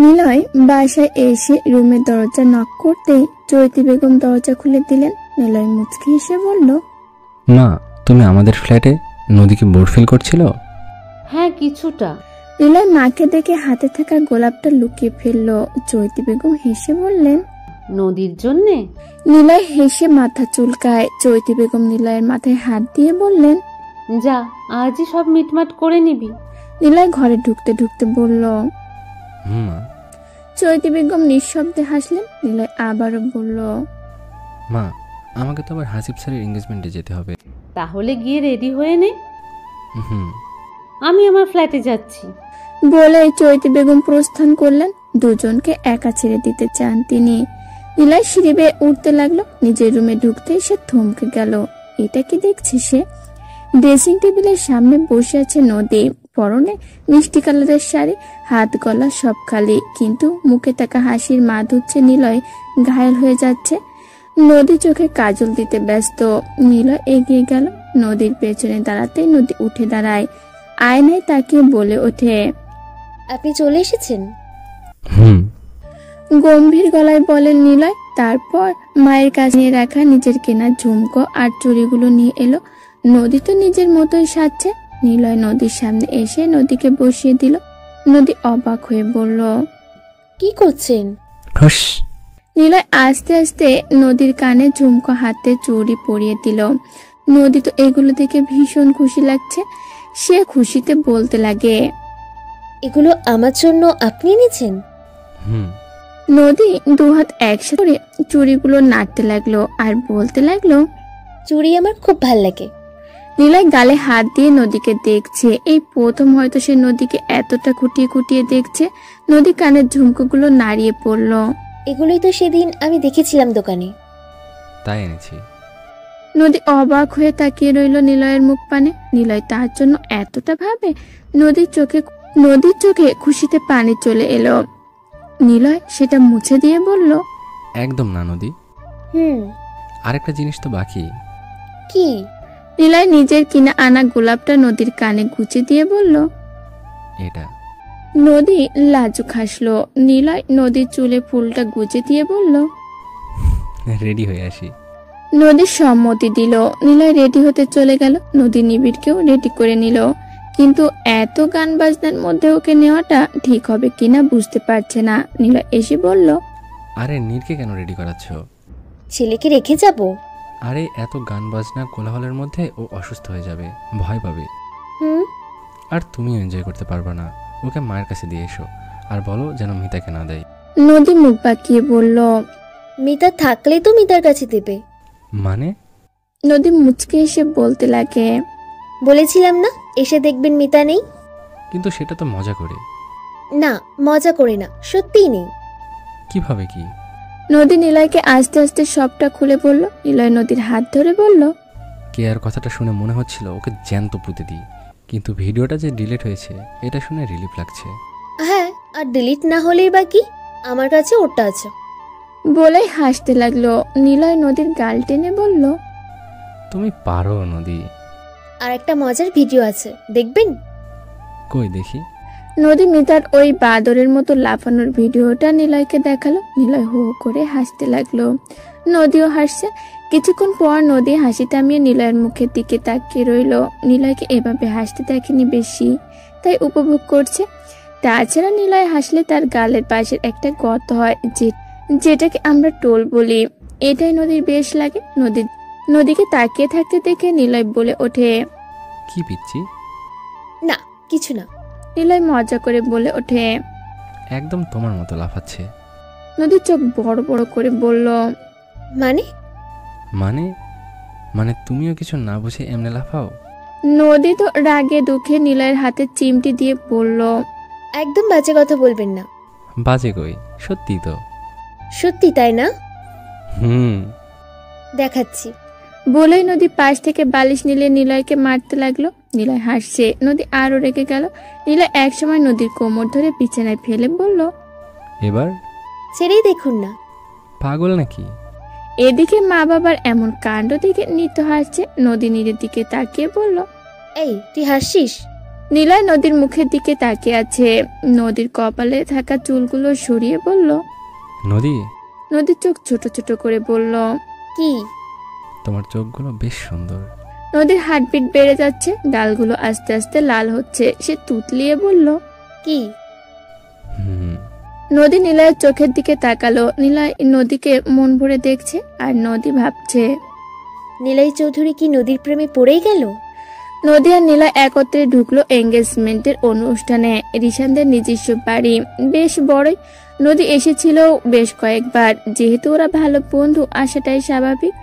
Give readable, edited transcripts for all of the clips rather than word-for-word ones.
নিলয় বাসায় এসে রুমের দরজা নক করতে চৈতি বেগম দরজা খুলে দিলেন। নিলয় মুচকি হেসে বলল, মা, তুমি আমাদের ফ্ল্যাটে নদীকে বোর ফিল করছিল? হ্যাঁ, কিছুটা। নিলয় মাকে দেখে হাতে থাকা গোলাপটা লুকিয়ে ফেললো। চৈতি বেগম হেসে বললেন, নদীর জন্যে? নিলয় হেসে মাথা চুলকায়। চৈতি বেগম নিলয়ের মাথায় হাত দিয়ে বললেন, যা, আজই সব মিটমাট করে নিবি। নিলয় ঘরে ঢুকতে ঢুকতে বলল, মা। চৈতি বেগম নিঃশব্দে হাসলেন। নিলয় আবারও বলল, মা, আমাকে তো আবার হাসিব স্যারের এঙ্গেজমেন্টে যেতে হবে। তাহলে গিয়ে রেডি হয়ে নে। হুম। আমি আমার ফ্ল্যাটে যাচ্ছি। বলে চৈতি বেগম প্রস্থান করলেন। দুজনকে একা ছেড়ে দিতে চান তিনি। নিলয় সিঁড়ি বেয়ে উঠতে লাগলো। নিজের রুমে ঢুকতেই সে থমকে গেল। এটা কি দেখছে সে? ড্রেসিং টেবিলের সামনে বসে আছে নদী। পরনে মিষ্টি কালারের শাড়ি, হাত গলা সব খালি, কিন্তু মুখে থাকা হাসির মাধুর্যে নিলয় ঘায়েল হয়ে যাচ্ছে। নদী চোখে কাজল দিতে ব্যস্ত। নিলয় এগিয়ে গেল। নদীর পেছনে দাঁড়াতেই নদী উঠে দাঁড়ায়। আয়নায় তাকিয়ে বলে ওঠে, আপনি চলে এসেছেন? হুম। গম্ভীর গলায় বলেন নিলয়। তারপর মায়ের কাছে নিয়ে রাখা নিজের কেনা ঝুমকো আর চুড়িগুলো নিয়ে এলো। নদী তো নিজের মতোই সাজছে। নিলয় নদীর সামনে এসে নদীকে বসিয়ে দিল। নদী অবাক হয়ে বলল, কি করছেন? হুশ। নিলয় আস্তে আস্তে নদীর কানে ঝুমকো, হাতে চুড়ি পরিয়ে দিল। নদী তো এগুলো দেখে ভীষণ খুশি লাগছে। সে খুশিতে বলতে লাগে, এগুলো আমার জন্য আপনি এনেছেন? হুম। নদী দুহাত একসাথে করে চুড়িগুলো নাড়তে লাগলো আর বলতে লাগলো, চুড়ি আমার খুব ভাল লাগে। নিলয় গালে হাত দিয়ে নদীকে দেখছে। এই প্রথম হয়তো সে নদীকে এতটা খুঁটিয়ে খুঁটিয়ে দেখছে। নদী কানের ঝুমকোগুলো নাড়িয়ে পড়ল। এগুলোই তো সেদিন আমি দেখেছিলাম দোকানে। তাই এনেছি। নদী অবাক হয়ে তাকিয়ে রইল নিলয়ের মুখ পানে। নিলয় তার জন্য এতটা ভাবে? নদীর চোখে খুশিতে পানি চলে এলো। নিলয় সেটা মুছে দিয়ে বলল, একদম না নদী, আরেকটা জিনিস তো বাকি। কি? নিলয় নিজের কিনা আনা গোলাপটা নদীর কানে গুঁজে দিয়ে বলল, এটা। নদী লাজুক হাসলো। নিলয় নদীর চুলে ফুলটা গুঁজে দিয়ে বলল, রেডি হয়ে আসি। নদী সম্মতি দিল। নিলয় রেডি হতে চলে গেল। নদী নিবিড়কেও রেডি করে নিল, কিন্তু এত গান বাজনার মধ্যে ওকে নেওয়াটা ঠিক হবে কিনা বুঝতে পারছে না। নিলয় এসে বলল, আরে নীরকে কেন রেডি করাচ্ছ? ছেলেকে রেখে যাব? আরে এত গান বাজনা কোলাহলের মধ্যে ও অসুস্থ হয়ে যাবে, ভয় পাবে। আর তুমিও এনজয় করতে পারবে না। ওকে মায়ের কাছে দিয়ে এসো আর বলো যেন মিতাকে না দেয়। নদী মুখ বাঁকিয়ে বলল, মিতা থাকলে তো মিতার কাছে দেবে। মানে? নদী মুচকে এসে বলতে লাগে, বলেছিলাম না এসে দেখবেন মিতা নেই। কিন্তু সেটা তো মজা করে। না, মজা করে না, সত্যিই নেই। কিভাবে কি? নদী নিলয়কে আস্তে আস্তে সবটা খুলে বলল। নিলয় নদীর হাত ধরে বলল, কেয়ার কথাটা শুনে মনে হচ্ছিল ওকে জ্যান্ত পুঁতে দিই, কিন্তু ভিডিওটা যে ডিলিট হয়েছে এটা শুনে রিলিফ লাগছে। হ্যাঁ, আর ডিলিট না হলেই বাকি, আমার কাছে ওটা আছে। বলেই হাসতে লাগলো। নিলয় নদীর গাল টেনে বলল, তুমি পারো নদী। আর একটা মজার ভিডিও আছে, দেখবেন? কই দেখি। নদী মিতার ওই বাদরের মতো লাফানোর ভিডিওটা নিলয়কে দেখালো। নিলয় হো করে হাসতে লাগলো। নদীও হাসছে। কিছুক্ষণ পর নদী হাসি থামিয়ে নিলয়ের মুখের দিকে তাকিয়ে রইল। নিলয়কে এভাবে হাসতে দেখেনি বেশি, তাই উপভোগ করছে। তাছাড়া নিলয় হাসলে তার গালের পাশের একটা গর্ত হয়, যেটাকে আমরা টোল বলি। এটাই নদীর বেশ লাগে। নদীকে তাকিয়ে থাকতে দেখে নিলয় বলে ওঠে, কি পিচ্ছি? না, কিছু না। নিলয় মজা করে বলে ওঠে, একদম তোমার মতো লাফাচ্ছে। নদীর চোখ বড় বড় করে বলল, মানে? মানে মানে তুমিও কিছু না বুঝে এমনি লাফাও? নদী তো রাগে দুঃখে নিলয়ের হাতে চিমটি দিয়ে বলল, একদম বাজে কথা বলবেন না। বাজে কই, সত্যি তো। সত্যি, তাই না? দেখাচ্ছি। বলেই নদী পাশ থেকে বালিশ নিলে নিলয়কে মারতে লাগলো। নিলয় হাসছে। নদী আরো রেগে গেল। নিলয় একসময় নদীর কোমর ধরে বিছানায় ফেলে বলল, এবার ছেড়েই দেখুন না। পাগল নাকি? এদিকে মা বাবার এমন কাণ্ড দেখে নিত্য হাসছে। নদী নীরের দিকে তাকিয়ে বলল, এই, তুই হাসছিস? নিলয় নদীর মুখের দিকে তাকিয়ে আছে। নদীর কপালে থাকা চুলগুলো সরিয়ে বলল, নদী, নদীর চোখ ছোট ছোট করে বলল, কি? তোমার চোখগুলো বেশ সুন্দর। নদীর হার্টবিট বেড়ে যাচ্ছে, গালগুলো আস্তে আস্তে লাল হচ্ছে। সে তুতলিয়ে বলল, কি? হুম। নদী নিলয়ের চোখের দিকে তাকালো। নিলয় নদীকে মন ভরে দেখছে, আর নদী ভাবছে। নিলয় চৌধুরী কি নদীর প্রেমে পড়েই গেল? নদী আর নিলয় একত্রে ঢুকলো এঙ্গেজমেন্টের অনুষ্ঠানে। রিশানদের নিজস্ব বাড়ি বেশ বড়ই। নদী এসেছিল বেশ কয়েকবার। যেহেতু ওরা ভালো বন্ধু, আসাটাই স্বাভাবিক।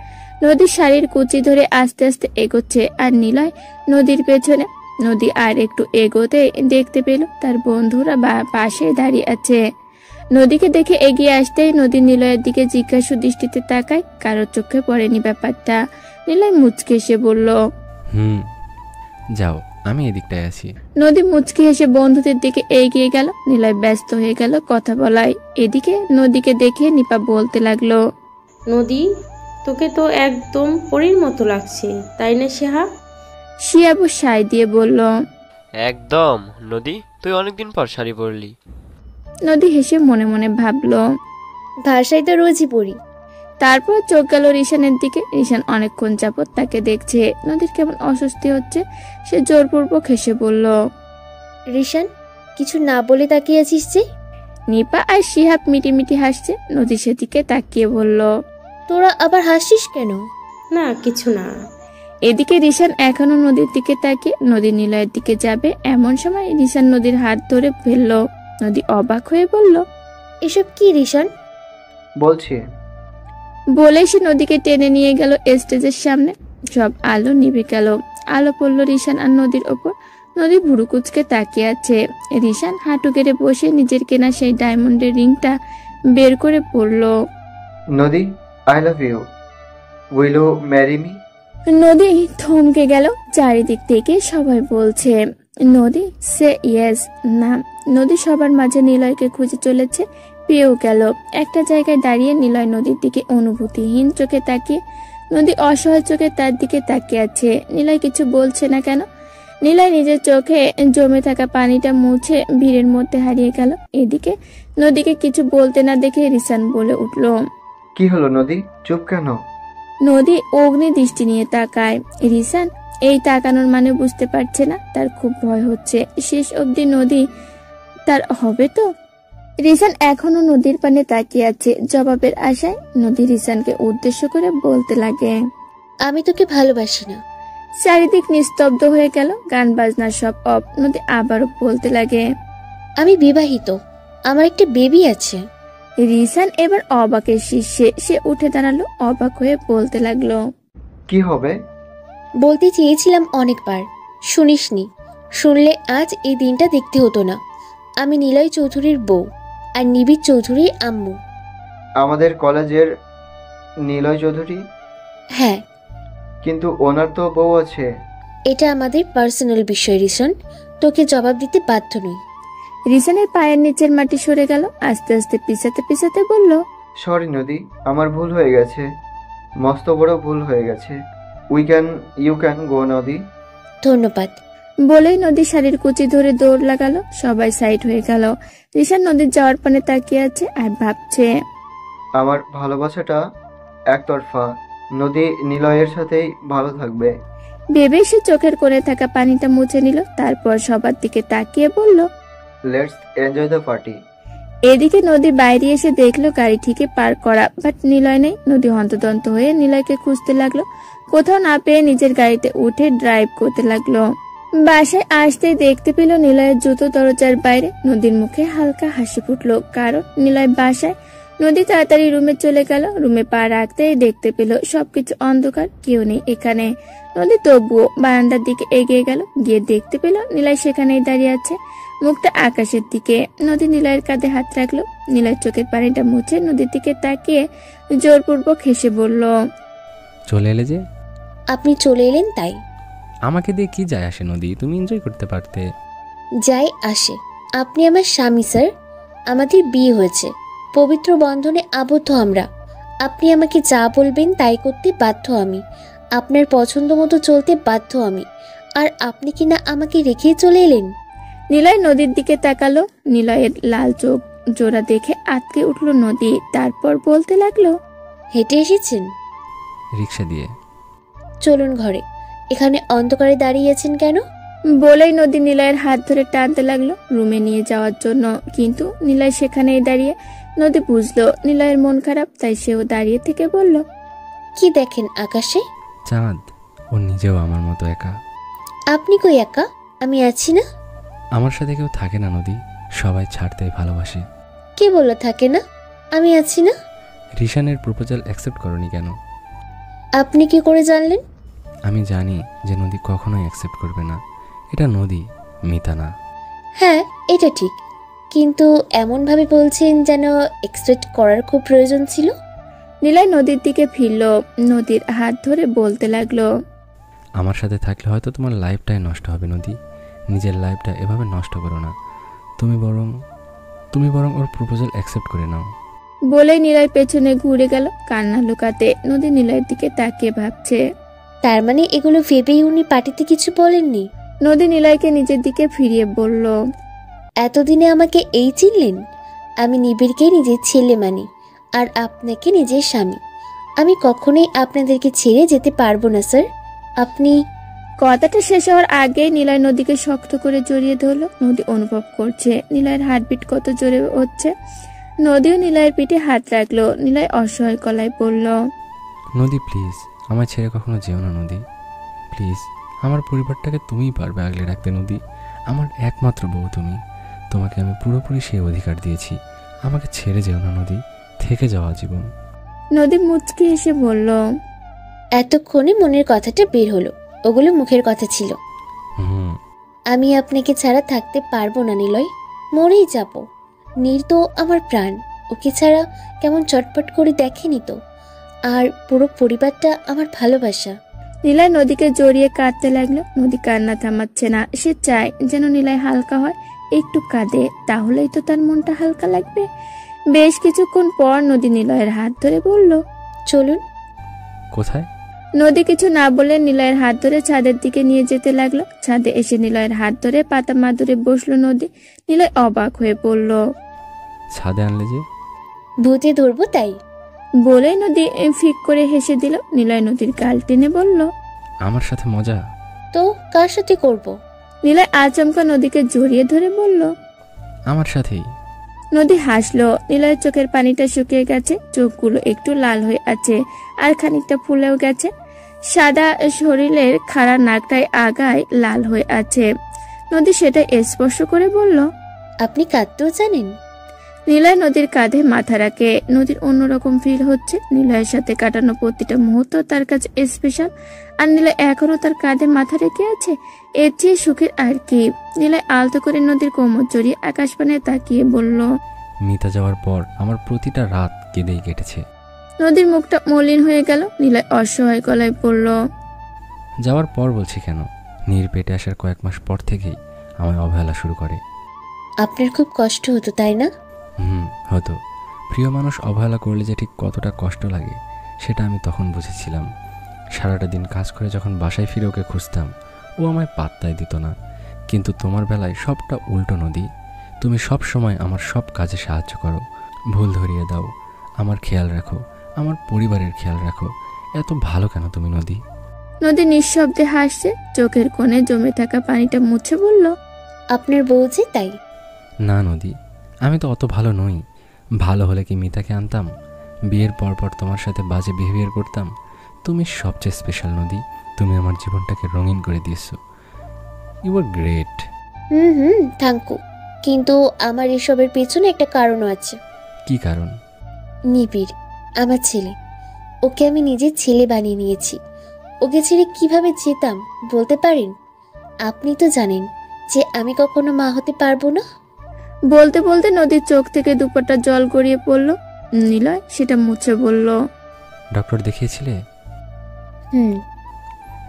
নদীর শাড়ির কুচি ধরে আস্তে আস্তে এগোচ্ছে, আর নিলয় নদীর পেছনে। নদী আর একটু এগোতে দেখতে পেল তার বন্ধুরা পাশে দাঁড়িয়ে আছে। নদীকে দেখে এগিয়ে আসতেই নদী নিলয়ের দিকে জিজ্ঞাসু দৃষ্টিতে তাকায়। কারোর চোখে পড়েনি ব্যাপারটা। নিলয় মুচকে এসে বলল, হুম, যাও, আমি এদিকটায় আছি। নদী মুচকি হেসে বন্ধুদের দিকে এগিয়ে গেল। নিলয় ব্যস্ত হয়ে গেল কথা বলায়। এদিকে নদীকে দেখে নিপা বলতে লাগলো, নদী, তোকে তো একদম পরীর মতো লাগছে, তাই না সেহা? শিয়াবু সাই দিয়ে বলল। একদম। নদী, তুই অনেকদিন পর শাড়ি পরলি। নদী হেসে মনে মনে ভাবলো। ভাষায় তো রোজই পড়ি। তারপর চোখ গেল রিশানের দিকে। রিশান অনেকক্ষণ যাবত তাকে দেখছে। নদীর কেমন অস্বস্তি হচ্ছে। সে জোরপূর্বক হেসে বলল, রিশান, কিছু না বলে তাকিয়ে আছিস যে? নিপা আর শিহাব মিটিমিটি হাসছে। নদী সেদিকে তাকিয়ে বলল, তোরা আবার হাসিস কেন? না, কিছু না। এদিকে রিশান এখনো নদীর দিকে তাকিয়ে। নদী নিলয়ের দিকে যাবে এমন সময় রিশান নদীর হাত ধরে ফেললো। নদী অবাক হয়ে বলল, এসব কি রিশান? বলছি। বলে সে নদীকে টেনে নিয়ে গেল স্টেজের সামনে। সব আলো নিভে গেল। আলো পড়লো রিশান আর নদীর ওপর। নদী ভুরু কুচকে তাকিয়ে আছে। রিশান হাঁটু গেড়ে বসে নিজের কেনা সেই ডায়মন্ডের রিংটা বের করে পড়ল। Nadi, I love you, will you marry me? Nadi থমকে গেল। চারিদিক থেকে সবাই বলছে নদী সে ইয়েস না। নদী সবার মাঝে নিলয়কে খুঁজে চলেছে। পেয়েও গেল। একটা জায়গায় দাঁড়িয়ে নিলয় নদীর দিকে অনুভূতিহীন চোখে তাকিয়ে। নদী অসহায় চোখে তার দিকে তাকিয়ে আছে। নিলয় কিছু বলছে না কেন? নিলয় নিজের চোখে জমে থাকা পানিটা মুছে ভিড়ের মধ্যে হারিয়ে গেল। এদিকে নদীকে কিছু বলতে না দেখে রিশান বলে উঠল, কি হলো নদী, চুপ কেন? নদী অগ্নি দৃষ্টি নিয়ে তাকায়। রিশান এই তাকানোর মানে বুঝতে পারছে না। তার খুব ভয় হচ্ছে শেষ অবধি নদী তার হবে তো। রিশান এখনো নদীর পানে তাকিয়ে আছে জবাবের আশায়। নদী রিশানকে উদ্দেশ্য করে বলতে লাগে, আমি তোকে ভালোবাসি না। চারিদিক নিস্তব্ধ হয়ে গেল। গান বাজনা সব অফ। নদী আবারও বলতে লাগে, আমি বিবাহিত, আমার একটা বেবি আছে। রিশান এবার অবাকের শীর্ষে। সে উঠে দাঁড়ালো। অবাক হয়ে বলতে লাগলো, কি হবে? বলতে চেয়েছিলাম অনেকবার, শুনিসনি। শুনলে আজ এই দিনটা দেখতে হতো না। আমি নিলয় চৌধুরীর বউ আর নিবিড় চৌধুরীর আম্মু। আমাদের কলেজের নিলয় চৌধুরী? হ্যাঁ। কিন্তু ওনার তো বউ আছে। এটা আমাদের পার্সোনাল বিষয় রিশান, তোকে জবাব দিতে বাধ্য নই। রিশানের পায়ের নিচের মাটি সরে গেল। আস্তে আস্তে পিছাতে পিছাতে বলল, সরি নদী, আমার ভুল হয়ে গেছে, মস্ত বড় ভুল হয়ে গেছে। ইউ ক্যান গো নদী। ধন্যবাদ। বলেই নদী শাড়ির কুচি ধরে দৌড় লাগালো। সবাই সাইড হয়ে গেল। রিশান নদীর যাওয়ার পানে তাকিয়ে আছে আর ভাবছে, আমার ভালোবাসাটা একতরফা। নদী নিলয়ের সাথেই ভালো থাকবে। ভেবে সে চোখের কোণে থাকা পানিটা মুছে নিল। তারপর সবার দিকে তাকিয়ে বলল, লেটস এনজয় দ্য পার্টি। এদিকে নদী বাইরে এসে দেখলো গাড়ি ঠিকই পার্ক করা, বাট নিলয় নেই। নদী হন্তদন্ত হয়ে নিলয়কে খুঁজতে লাগলো। কোথাও না পেয়ে নিজের গাড়িতে উঠে ড্রাইভ করতে লাগলো। বাসায় আসতেই দেখতে পেল নিলয়ের জুতো দরজার বাইরে। নদীর মুখে হালকা হাসি ফুটলো, কারণ নিলয় বাসায়। নদী তাড়াতাড়ি রুমে চলে গেল। রুমে পা রাখতেই দেখতে পেল সবকিছু অন্ধকার, কেউ নেই এখানে। নদী তবুও বারান্দার দিকে এগিয়ে গেল। গিয়ে দেখতে পেল নিলয় সেখানেই দাঁড়িয়ে আছে, মুখটা আকাশের দিকে। নদী নিলয়ের কাঁধে হাত রাখলো। নিলয়ের চোখের পানিটা মুছে নদীর দিকে তাকিয়ে জোরপূর্বক হেসে বলল, চলে এলে যে? আপনি চলে এলেন তাই। আমাকে দিয়ে কি যায় আসে নদী, তুমি এনজয় করতে পারতে। যাই আসে, আপনি আমার স্বামী স্যার। আমাদের বিয়ে হয়েছে, পবিত্র বন্ধনে আবদ্ধ আমরা। আপনি আমাকে যা বলবেন তাই করতে বাধ্য আমি। আপনার পছন্দ মতো চলতে বাধ্য আমি। আর আপনি কি না আমাকে রেখেই চলে এলেন? নিলয় নদীর দিকে তাকালো। নিলয়ের লাল চোখ জোড়া দেখে আটকে উঠল নদী। তারপর বলতে লাগলো, হেঁটে এসেছেন? রিক্সা দিয়ে। চলুন ঘরে। এখানে অন্ধকারে দাঁড়িয়ে আছেন কেন? বলেই নদী নিলয়ের হাত ধরে টানতে লাগলো রুমে নিয়ে যাওয়ার জন্য, কিন্তু নিলয় সেখানেই দাঁড়িয়ে। নদী বুঝলো নিলয়ের মন খারাপ, তাই সেও দাঁড়িয়ে থেকে বলল, কি দেখেন আকাশে? চাঁদ। ও নিজেও আমার মতো একা। আপনি কই একা? আমি আছি না। আমার সাথে কেউ থাকে না নদী, সবাই ছাড়তে ভালোবাসে। কে বলল থাকে না? আমি আছি না। রিশানের প্রপোজাল অ্যাকসেপ্ট করনি কেন? আপনি কি করে জানলেন? আমি জানি যে নদী কখনোই অ্যাকসেপ্ট করবে না। এটা নদী, মিতা না। হ্যাঁ, এটা ঠিক, কিন্তু এমনভাবে বলছেন যেন এক্সপেক্ট করার খুব প্রয়োজন ছিল। নিলয় নদীর দিকে ফিরল, নদীর হাত ধরে বলতে লাগলো, আমার সাথে থাকলে হয়তো তোমার লাইফটাই নষ্ট হবে নদী। নিজের লাইফটা এভাবে নষ্ট করো না। তুমি বরং ওর প্রপোজাল অ্যাকসেপ্ট করে নাও। বলেই নিলয় পেছনে ঘুরে গেল কান্না লুকাতে। নদী নিলয়ের দিকে তাকিয়ে ভাবছে। তার মানে এগুলো ভেবেই উনি পার্টিতে কিছু বলেননি? নদী নিলয়কে নিজের দিকে ফিরিয়ে বলল, এতদিনে আমাকে এই চিনলেন? আমি নিবিড়কে নিজের ছেলে মানি, আর আপনাকে নিজের স্বামী। আমি কখনোই আপনাদেরকে ছেড়ে যেতে পারবো না স্যার। আপনি... কথাটা শেষ হওয়ার আগেই নিলয় নদীকে শক্ত করে জড়িয়ে ধরলো। নদী অনুভব করছে নিলয়ের হার্টবিট কত জোরে হচ্ছে। নদীও নিলয়ের পিঠে হাত রাখলো। নিলয় অসহায় গলায় বলল, নদী প্লিজ, আমার ছেড়ে কখনো যেও না নদী। প্লিজ, আমার পরিবারটাকে তুমিই পারবে আগলে রাখতে নদী। আমার একমাত্র বউ তুমি। তোমাকে আমি পুরোপুরি সেই অধিকার দিয়েছি। আমাকে ছেড়ে যেও না নদী, থেকে যাওয়া জীবন। নদী মুচকি এসে বলল, এতক্ষণে মনের কথাটা বের হলো, ওগুলো মুখের কথা ছিল। আমি আপনাকে ছাড়া থাকতে পারবো না নিলয়, মরেই যাব। নীর তো আমার প্রাণ, ওকে ছাড়া কেমন চটপট করে দেখেনি তো। আর পুরো পরিবারটা আমার ভালোবাসা। নিলয় নদীকে জড়িয়ে কাঁদতে লাগলো। নদী কান্না থামাচ্ছে না। সে চায় যেন নিলয় হালকা হয়, একটু কাঁদে, তাহলেই তো তার মনটা হালকা লাগবে। বেশ কিছুক্ষণ পর নদী নিলয়ের হাত ধরে বলল, চলুন। কোথায়? নদী কিছু না বলে নিলয়ের হাত ধরে ছাদের দিকে নিয়ে যেতে লাগলো। ছাদে এসে নিলয়ের হাত ধরে পাতা মাদুরে বসলো নদী। নিলয় অবাক হয়ে পড়ল। ছাদে আনলে যে? ভূতে ধরবো তাই। বলে নদী ফিক করে হেসে দিল। নিলয় নদীর গাল টেনে বলল, আমার সাথে মজা? তো কার সাথে করব? নিলয় আচমকা নদীকে জড়িয়ে ধরে বলল, আমার সাথেই। নদী হাসলো। নিলয়ের চোখের পানিটা শুকিয়ে গেছে, চোখগুলো একটু লাল হয়ে আছে, আর খানিকটা ফুলেও গেছে। সাদা শরীরের খাড়া নাকটায় আগায় লাল হয়ে আছে। নদী সেটা স্পর্শ করে বলল, আপনি কাঁদতেও জানেন? নিলয় নদীর কাঁধে মাথা রাখে। নদীর অন্যরকম ফিল হচ্ছে। নিলয়ের সাথে কাটানো প্রতিটা মুহূর্ত তার কাছে স্পেশাল। আর নিলয় এখনো তার কাঁধে মাথা রেখে আছে। এর চেয়ে সুখের আর কি। নিলয় আলতো করে নদীর কোমর জড়িয়ে আকাশপানে তাকিয়ে বলল, মিতা যাওয়ার পর আমার প্রতিটা রাত কেঁদেই কেটেছে। নদীর মুখটা মলিন হয়ে গেল। নিলয় অসহায় গলায় বলল, যাওয়ার পর বলছি কেন, নীর পেটে আসার কয়েক মাস পর থেকেই আমায় অবহেলা শুরু করে। আপনার খুব কষ্ট হতো তাই না? হতো। প্রিয় মানুষ অবহেলা করলে যে ঠিক কতটা কষ্ট লাগে সেটা আমি তখন বুঝেছিলাম। সারাটা দিন কাজ করে যখন বাসায় ফিরে ওকে খুঁজতাম, ও আমায় পাত্তাই দিত না। কিন্তু তোমার বেলায় সবটা উল্টো নদী। তুমি সব সময় আমার সব কাজে সাহায্য করো, ভুল ধরিয়ে দাও, আমার খেয়াল রাখো, আমার পরিবারের খেয়াল রাখো। এত ভালো কেন তুমি নদী? নদী নিঃশব্দে হাসছে। চোখের কোণে জমে থাকা পানিটা মুছে বলল, আপনার বউ যে তাই। না নদী, আমি তো অত ভালো নই। ভালো হলে কি মিতাকে আনতাম? বিয়ের পর তোমার সাথে বাজে বিহেভিয়ার করতাম? তুমি সবচেয়ে স্পেশাল নদী। তুমি আমার জীবনটাকে রঙিন করে দিয়েছো। You are great. Thank you. কিন্তু আমার এসবের পেছনে একটা কারণও আছে। কি কারণ? নিবিড় আমার ছেলে, ওকে আমি নিজের ছেলে বানিয়ে নিয়েছি। ওকে ছেড়ে কিভাবে যেতাম বলতে পারেন? আপনি তো জানেন যে আমি কখনো মা হতে পারবো না। বলতে বলতে নদীর চোখ থেকে দুপাটা জল গড়িয়ে পড়ল। নিলয় সেটা মুছে বলল, ডক্টর দেখিয়েছিলে?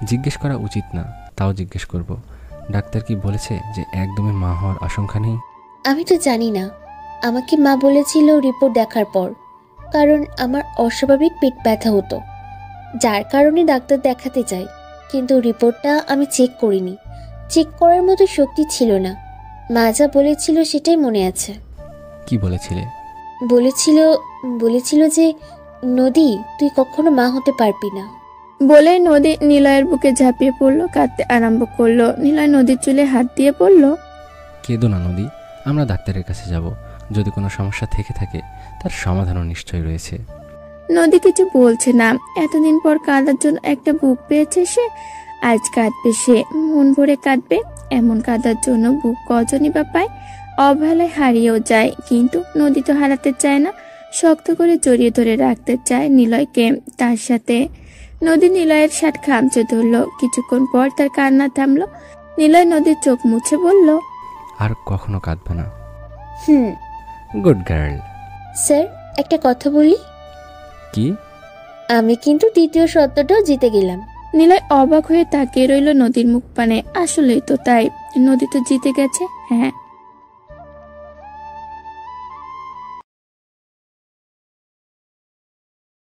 জিজ্ঞেস করা উচিত না, তাও জিজ্ঞেস করব। ডাক্তার কি বলেছে যে একদমই মা হওয়ার আশঙ্কা নেই? আমি তো জানি না। আমাকে মা বলেছিল রিপোর্ট দেখার পর, কারণ আমার অস্বাভাবিক পেট ব্যথা হতো, যার কারণে ডাক্তার দেখাতে যাই। কিন্তু রিপোর্টটা আমি চেক করিনি। চেক করার মতো শক্তি ছিল না। মা যা বলেছিল সেটাই মনে আছে। কি বলেছিলে? বলেছিল যে নদী, তুই কখনো মা হতে পারবি না। বলে নদী নিলয়ের বুকে ঝাঁপিয়ে পড়লো, কাঁদতে আরম্ভ করলো। নিলয় নদীর চুলে হাত দিয়ে বলল, কেঁদো না নদী, আমরা ডাক্তারের কাছে যাব। যদি কোনো সমস্যা থেকে থাকে তার সমাধানও নিশ্চয়ই রয়েছে। নদী কিছু বলছে না। এতদিন পর কাঁদার জন্য একটা বুক পেয়েছে সে। আজ কাঁদবে সে, মন ভরে কাঁদবে। এমন কাঁদার জন্য বুক কজনই বা পায়। অবহেলায় হারিয়েও যায়, কিন্তু নদী তো হারাতে চায় না। শক্ত করে জড়িয়ে ধরে রাখতে চায় নিলয়কে তার সাথে। নদী নিলয়ের শার্ট খামচে ধরলো। কিছুক্ষণ পর তার কান্না থামলো। নিলয় নদীর চোখ মুছে বলল, আর কখনো কাঁদবে না। হুম। Good girl. স্যার, একটা কথা বলি। কি? আমি কিন্তু দ্বিতীয় সত্যটাও জিতে গেলাম। নিলয় অবাক হয়ে তাকিয়ে রইল নদীর মুখ পানে। আসলেই তো তাই, নদী তো জিতে গেছে। হ্যাঁ,